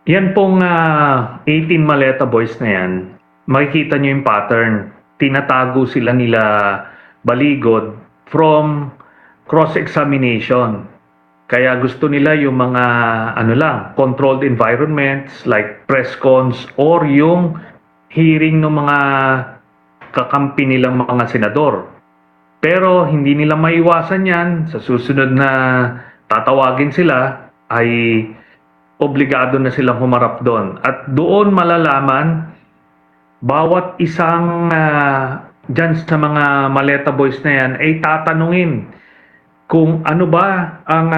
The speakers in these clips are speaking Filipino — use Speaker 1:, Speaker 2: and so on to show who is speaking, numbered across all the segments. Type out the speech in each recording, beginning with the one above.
Speaker 1: Yan pong 18 Maleta Boys na yan, makikita nyo yung pattern. Tinatago sila nila Baligod from cross-examination. Kaya gusto nila yung mga controlled environments like press cons or yung hearing ng mga kakampi nilang mga senador. Pero hindi nila maiwasan yan. Sa susunod na tatawagin sila ay obligado na silang humarap doon. At doon malalaman bawat isang dyan sa mga Maleta Boys na yan ay tatanungin kung ano ba ang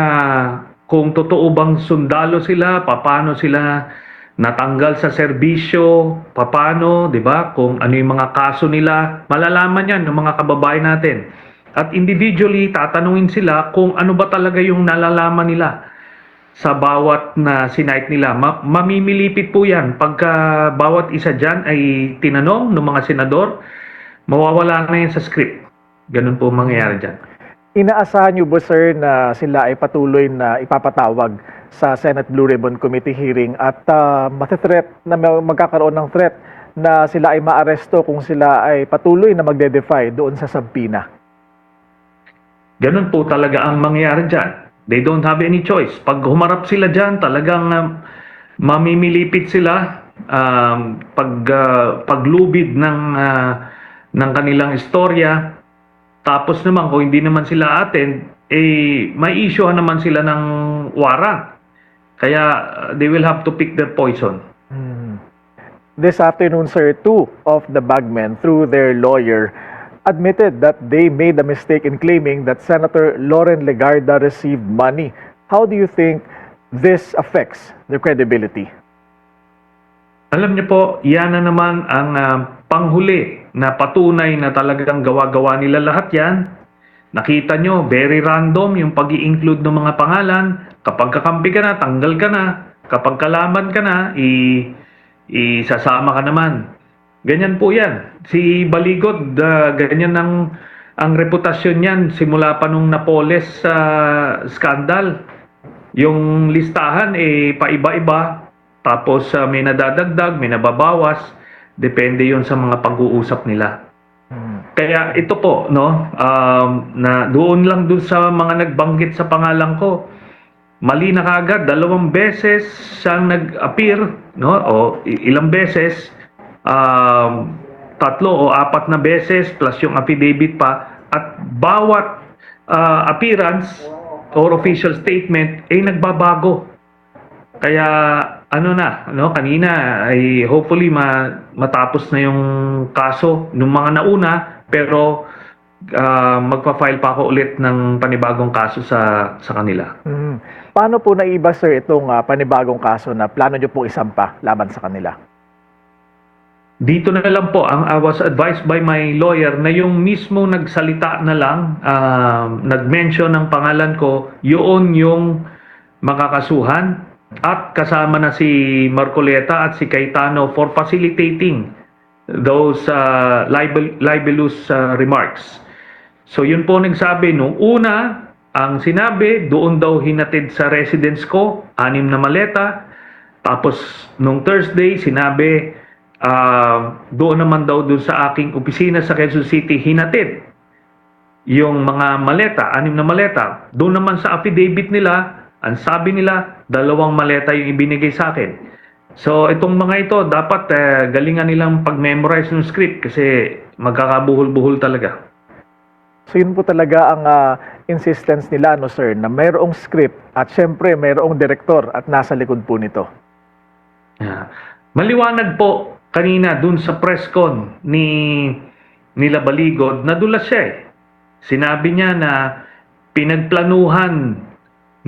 Speaker 1: kung totoo bang sundalo sila, paano sila natanggal sa serbisyo, paano, 'di ba? Kung ano yung mga kaso nila, malalaman 'yan ng mga kababayan natin. At individually tatanungin sila kung ano ba talaga yung nalalaman nila sa bawat na sinight nila. Mamimilipit po 'yan pagka bawat isa diyan ay tinanong ng mga senador, mawawala na 'yan sa script. Ganun po mangyayari diyan.
Speaker 2: Inaasahan niyo ba, sir, na sila ay patuloy na ipapatawag sa Senate Blue Ribbon Committee hearing at matithreat na magkakaroon ng threat na sila ay maaresto kung sila ay patuloy na magde-defy doon sa subpoena?
Speaker 1: Ganun po talaga ang mangyayari dyan. They don't have any choice. Pag humarap sila dyan, talagang mamimilipit sila paglubid ng kanilang istorya. Tapos naman, kung hindi naman sila attend, may issue naman sila ng warrant. Kaya they will have to pick their poison.
Speaker 2: This afternoon, sir, two of the bagmen, through their lawyer, admitted that they made a mistake in claiming that Senator Loren Legarda received money. How do you think this affects their credibility?
Speaker 1: Alam niyo po, yan na naman ang panghuli na patunay na talagang gawa-gawa nila lahat yan. Nakita nyo, very random yung pag-i-include ng mga pangalan. Kapag kakampi ka na, tanggal ka na. Kapag kalaman ka na, isasama ka naman. Ganyan po yan. Si Baligod, ganyan ang reputasyon yan simula pa nung Napoles scandal. Yung listahan, paiba-iba. Tapos may nadadagdag, may nababawas, depende 'yon sa mga pag-uusap nila. Kaya ito po, no, na doon lang dun sa mga nagbanggit sa pangalan ko, mali na kaagad, 2 beses siyang nag-appear, no, o ilang beses, 3 o 4 na beses plus yung affidavit pa, at bawat appearance or official statement ay nagbabago. Kaya kanina ay hopefully matapos na yung kaso ng mga nauna, pero magpa-file pa ako ulit ng panibagong kaso sa kanila.
Speaker 2: Paano po naiba, sir, itong panibagong kaso na plano nyo pong isampa laban sa kanila?
Speaker 1: Dito na lang po, I was advised by my lawyer na yung mismo nagsalita na lang, nag-mention ng pangalan ko, yun yung makakasuhan. At kasama na si Marcoleta at si Cayetano for facilitating those libelous remarks. So yun po nagsabi, nung una, ang sinabi, doon daw hinatid sa residence ko, 6 na maleta. Tapos nung Thursday, sinabi, doon naman daw doon sa aking opisina sa Quezon City, hinatid yung mga maleta, 6 na maleta. Doon naman sa affidavit nila, ang sabi nila, 2 maleta yung ibinigay sa akin. So, itong mga ito, dapat galingan nilang pag-memorize ng script kasi magkakabuhol-buhol talaga.
Speaker 2: So, yun po talaga ang insistence nila, no, sir, na mayroong script at syempre mayroong direktor at nasa likod po nito.
Speaker 1: Maliwanag po kanina dun sa press con nila Baligod, nadulas siya eh. Sinabi niya na pinagplanuhan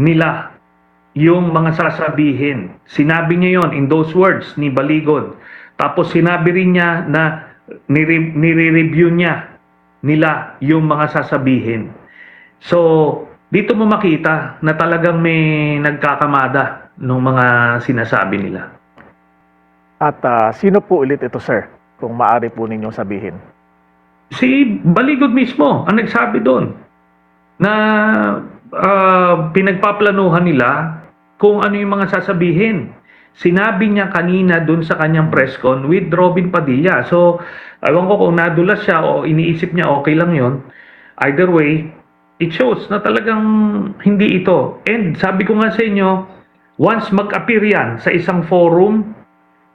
Speaker 1: nila yung mga sasabihin. Sinabi niya yon in those words ni Baligod. Tapos sinabi rin niya na nire-review nila yung mga sasabihin. So, dito mo makita na talagang may nagkakamada ng mga sinasabi nila.
Speaker 2: At sino po ulit ito, sir, kung maaari po ninyong sabihin?
Speaker 1: Si Baligod mismo ang nagsabi doon na pinagpaplanuhan nila kung ano yung mga sasabihin. sinabi niya kanina dun sa kanyang press con with Robin Padilla. So, ewan ko kung nadulas siya o iniisip niya okay lang yon. Either way, it shows na talagang hindi ito. And sabi ko nga sa inyo, once mag-appear yan sa isang forum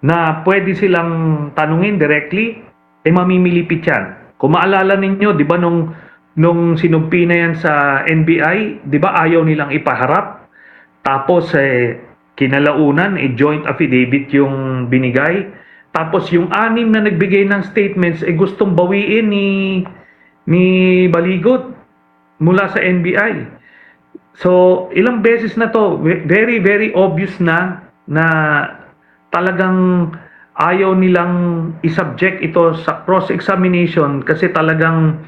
Speaker 1: na pwede silang tanungin directly, mamimilipit yan. Kung maalala ninyo, di ba nung sinumpi na yan sa NBI, di ba ayaw nilang ipaharap? Tapos kinalaunan, joint affidavit yung binigay. Tapos yung 6 na nagbigay ng statements, gustong bawiin ni Baligot mula sa NBI. So, ilang beses na to, very, very obvious na talagang ayaw nilang isubject ito sa cross-examination kasi talagang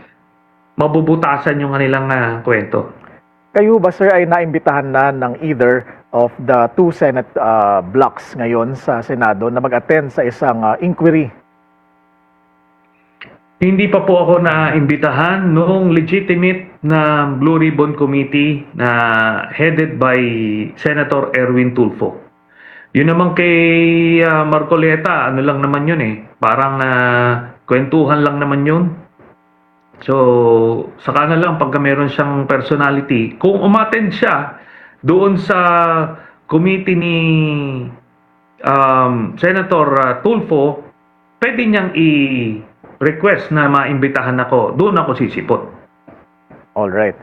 Speaker 1: mabubutasan yung kanilang kwento.
Speaker 2: Kayo ba, sir, ay naimbitahan na ng either of the 2 Senate blocks ngayon sa Senado na mag-attend sa isang inquiry?
Speaker 1: Hindi pa po ako naimbitahan noong legitimate na Blue Ribbon Committee na headed by Senator Erwin Tulfo. Yun naman kay Marcoleta, ano lang naman yun parang kwentuhan lang naman yun. So, saka na lang pagka meron siyang personality, kung umattend siya doon sa committee ni Senator Tulfo, pwede niyang i-request na maimbitahan ako. Doon ako sisipot.
Speaker 2: All right.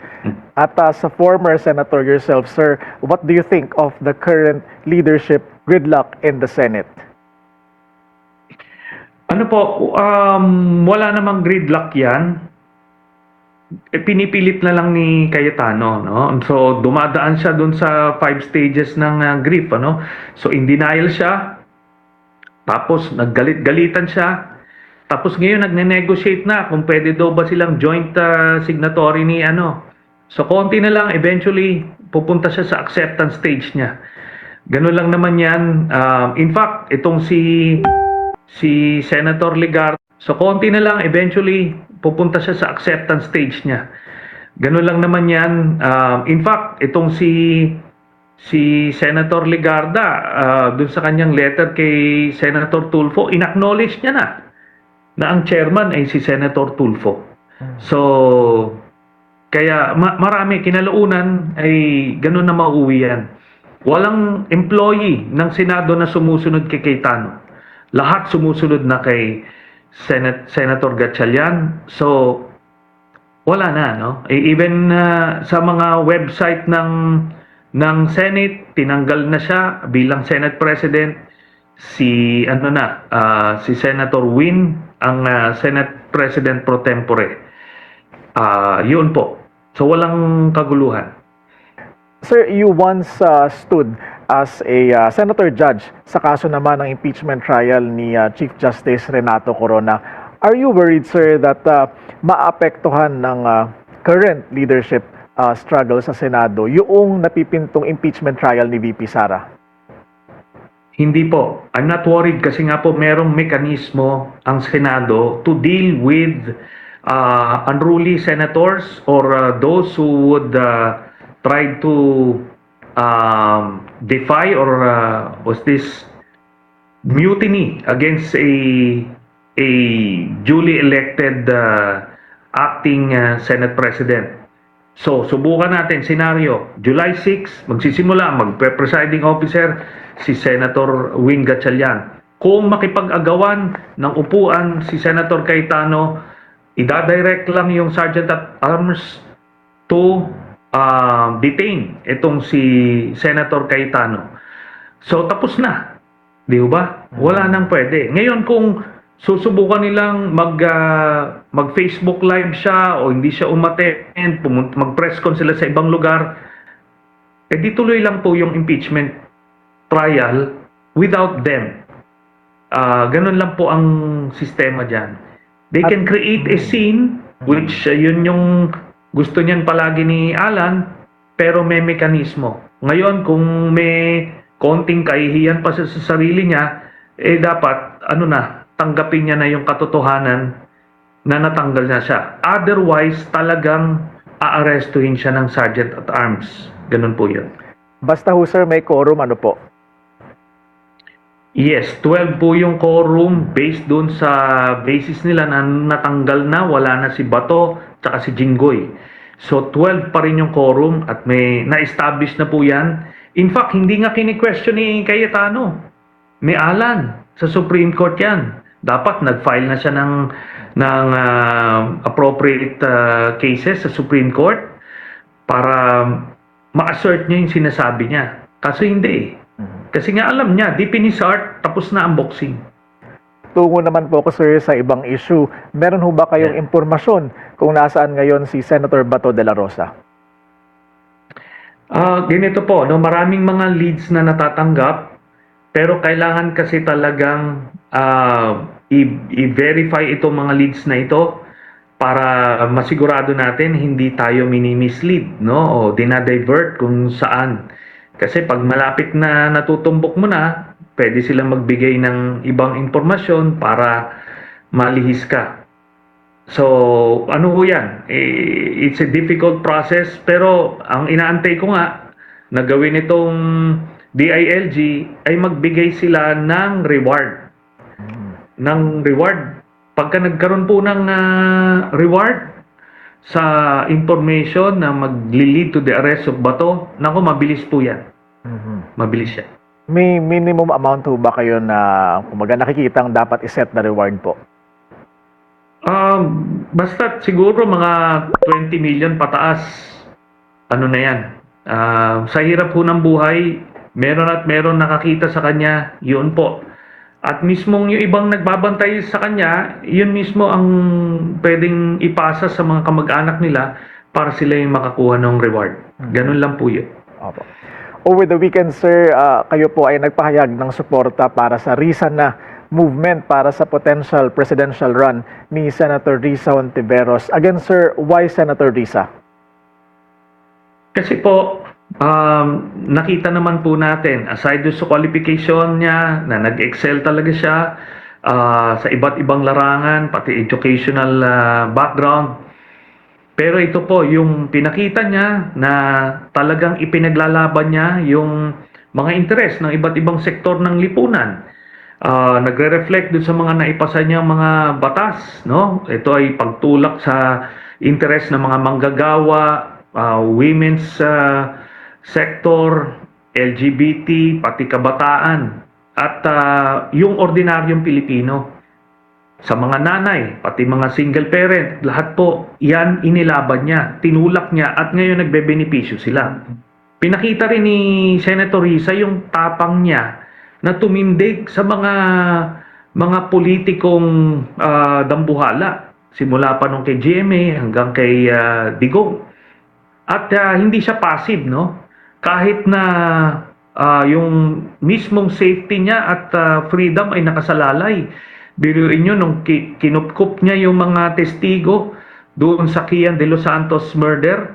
Speaker 2: At sa former senator yourself, sir, what do you think of the current leadership gridlock in the Senate?
Speaker 1: Ano po, wala namang gridlock yan. Pinipilit na lang ni Cayetano, no? So dumadaan siya doon sa 5 stages ng grief, ano? So in denial siya, tapos naggalit-galitan siya, tapos ngayon nagne-negotiate na kung pwede daw ba silang joint signatory ni ano. So konti na lang, eventually pupunta siya sa acceptance stage niya. Ganun lang naman yan. In fact, itong si Senator Legarda, so konti na lang, eventually pupunta siya sa acceptance stage niya. Ganun lang naman yan. In fact, itong si Senator Legarda, dun sa kanyang letter kay Senator Tulfo, inacknowledge niya na ang chairman ay si Senator Tulfo. So, kaya marami, kinalaunan ay ganun na mauwi yan. Walang employee ng Senado na sumusunod kay Cayetano. Lahat sumusunod na kay Senator Gatchalian. So, wala na, no? Even sa mga website ng Senate, tinanggal na siya bilang Senate President. Si Senator Win ang Senate President pro tempore. Yun po. So, walang kaguluhan.
Speaker 2: Sir, you once stood as a senator judge sa kaso naman ng impeachment trial ni Chief Justice Renato Corona. Are you worried, sir, that maapektuhan ng current leadership struggle sa Senado yung napipintong impeachment trial ni VP Sara?
Speaker 1: Hindi po. I'm not worried kasi nga po merong mekanismo ang Senado to deal with unruly senators or those who would try to defy or was this mutiny against a duly elected acting Senate President. So, subukan natin senaryo. July 6, magsisimula, magpe-presiding officer si Senator Win Gatchalian. Kung makipag-agawan ng upuan si Senator Cayetano, ida-direct lang yung Sergeant at Arms to detain itong si Senator Cayetano. So, tapos na. Di ba? Wala nang pwede. Ngayon, kung susubukan nilang mag-Facebook live siya o hindi siya umattend, mag-press con sila sa ibang lugar, di tuloy lang po yung impeachment trial without them. Ganun lang po ang sistema dyan. They can create a scene, which yun yung gusto niyan palagi ni Alan, pero may mekanismo. Ngayon, kung may konting kahihiyan pa sa sarili niya, dapat, tanggapin niya na yung katotohanan na natanggal na siya. Otherwise, talagang aarestuhin siya ng Sergeant at Arms. Ganun po yun.
Speaker 2: Basta ho, sir, may quorum, ano po?
Speaker 1: Yes, 12 po yung quorum based doon sa basis nila na natanggal na, wala na si Bato tsaka si Jinggoy. So 12 pa rin yung quorum at may na-establish na po yan. In fact, hindi nga kini-question ni Cayetano. May alan sa Supreme Court yan. Dapat nag-file na siya ng appropriate cases sa Supreme Court para ma-assert niya yung sinasabi niya. Kaso hindi eh. Kasi nga alam niya, deep in his heart, tapos na ang boxing.
Speaker 2: Tungo naman po ko, sir, sa ibang issue. Meron ho ba kayong impormasyon kung nasaan ngayon si Senator Bato de la Rosa?
Speaker 1: Ganito po, no, maraming mga leads na natatanggap, pero kailangan kasi talagang i-verify itong mga leads na ito para masigurado natin hindi tayo mini-mislead, no, o dinadivert kung saan. Kasi pag malapit na natutumbok mo na, pwede silang magbigay ng ibang impormasyon para malihis ka. So, ano ho yan? It's a difficult process, pero ang inaantay ko nga na gawin itong DILG ay magbigay sila ng reward. Pagka nagkaroon po ng reward sa information na mag-lead to the arrest of Bato, naku, mabilis po yan. Mabilis yan.
Speaker 2: May minimum amount ho ba kayo na kumaga nakikitang dapat iset na reward po?
Speaker 1: Basta siguro mga 20 million pataas. Ano na yan? Sa hirap po ng buhay, meron at meron nakakita sa kanya, yun po. At mismong yung ibang nagbabantay sa kanya, yun mismo ang pwedeng ipasa sa mga kamag-anak nila para sila yung makakuha ng reward. Ganun lang po yun.
Speaker 2: Opo. Over the weekend, sir, kayo po ay nagpahayag ng suporta para sa RISA na movement para sa potential presidential run ni Senator Risa Hontiveros. Again, sir, why Senator Risa?
Speaker 1: Kasi po, nakita naman po natin, aside sa qualification niya, na nag-excel talaga siya sa iba't ibang larangan, pati educational background. Pero ito po, yung pinakita niya na talagang ipinaglalaban niya yung mga interes ng iba't ibang sektor ng lipunan. Nagre-reflect dun sa mga naipasa niya mga batas, no? Ito ay pagtulak sa interes ng mga manggagawa, women's sector, LGBT, pati kabataan, at yung ordinaryong Pilipino. Sa mga nanay, pati mga single parent, lahat po, yan inilaban niya, tinulak niya, at ngayon nagbebenepisyo sila. Pinakita rin ni Senator Risa yung tapang niya na tumindig sa mga politikong dambuhala, simula pa nung kay GMA hanggang kay Digong. At hindi siya passive, no? Kahit na yung mismong safety niya at freedom ay nakasalalay. Biruin nyo, nung kinupkup niya yung mga testigo doon sa Kian de los Santos murder,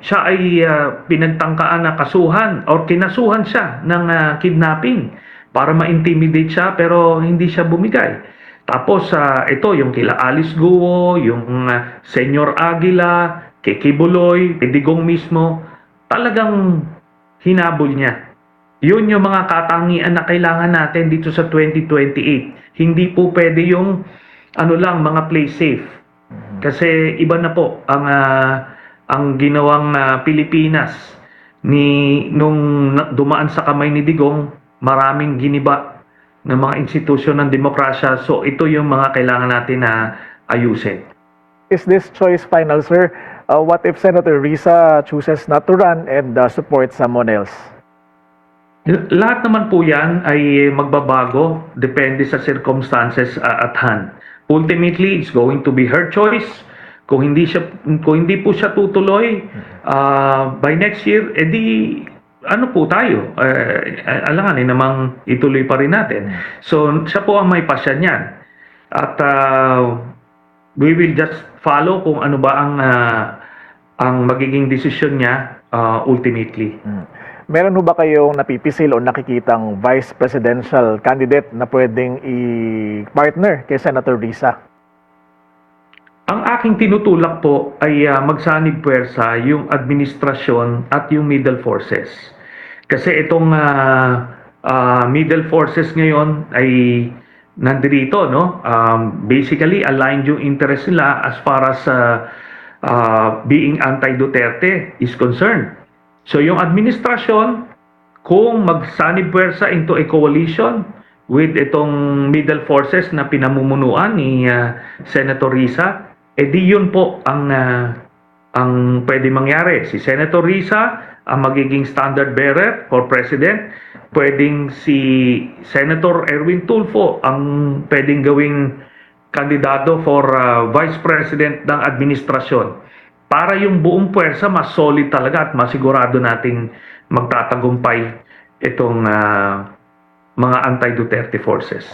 Speaker 1: siya ay pinagtangkaan na kasuhan or kinasuhan siya ng kidnapping para ma-intimidate siya, pero hindi siya bumigay. Tapos ito, yung kila Alice Guo, yung Senyor Aguila, Kiki Buloy, Digong mismo, talagang hinabol niya. Yun yung mga katangian na kailangan natin dito sa 2028. Hindi po pwede yung mga play safe. Kasi iba na po ang ginawang Pilipinas nung dumaan sa kamay ni Digong, maraming giniba ng mga institusyon ng demokrasya. So ito yung mga kailangan natin na ayusin.
Speaker 2: Is this choice final, sir? What if Senator Risa chooses not to run and support someone else?
Speaker 1: Lahat naman po yan ay magbabago, depende sa circumstances at hand. Ultimately, it's going to be her choice. Kung hindi po siya tutuloy by next year, edi ano po tayo? Alanganin namang ituloy pa rin natin. So siya po ang may pasya niyan. At we will just follow kung ano ba ang magiging desisyon niya ultimately.
Speaker 2: Meron ho ba kayong napipisil o nakikitang vice presidential candidate na pwedeng i-partner kay Senator Risa?
Speaker 1: Ang aking tinutulak po ay magsanib puwersa yung administrasyon at yung middle forces. Kasi itong middle forces ngayon ay nandito, no? Basically, aligned yung interest nila as far as being anti-Duterte is concerned. So yung administrasyon, kung magsanib-pwersa into a coalition with itong middle forces na pinamumunuan ni Senator Risa, edi yun po ang pwede mangyari. Si Senator Risa ang magiging standard bearer for president. Pwedeng si Senator Erwin Tulfo ang pwedeng gawing kandidato for vice president ng administrasyon. Para yung buong puwersa mas solid talaga at masigurado nating magtatagumpay itong mga anti-Duterte forces.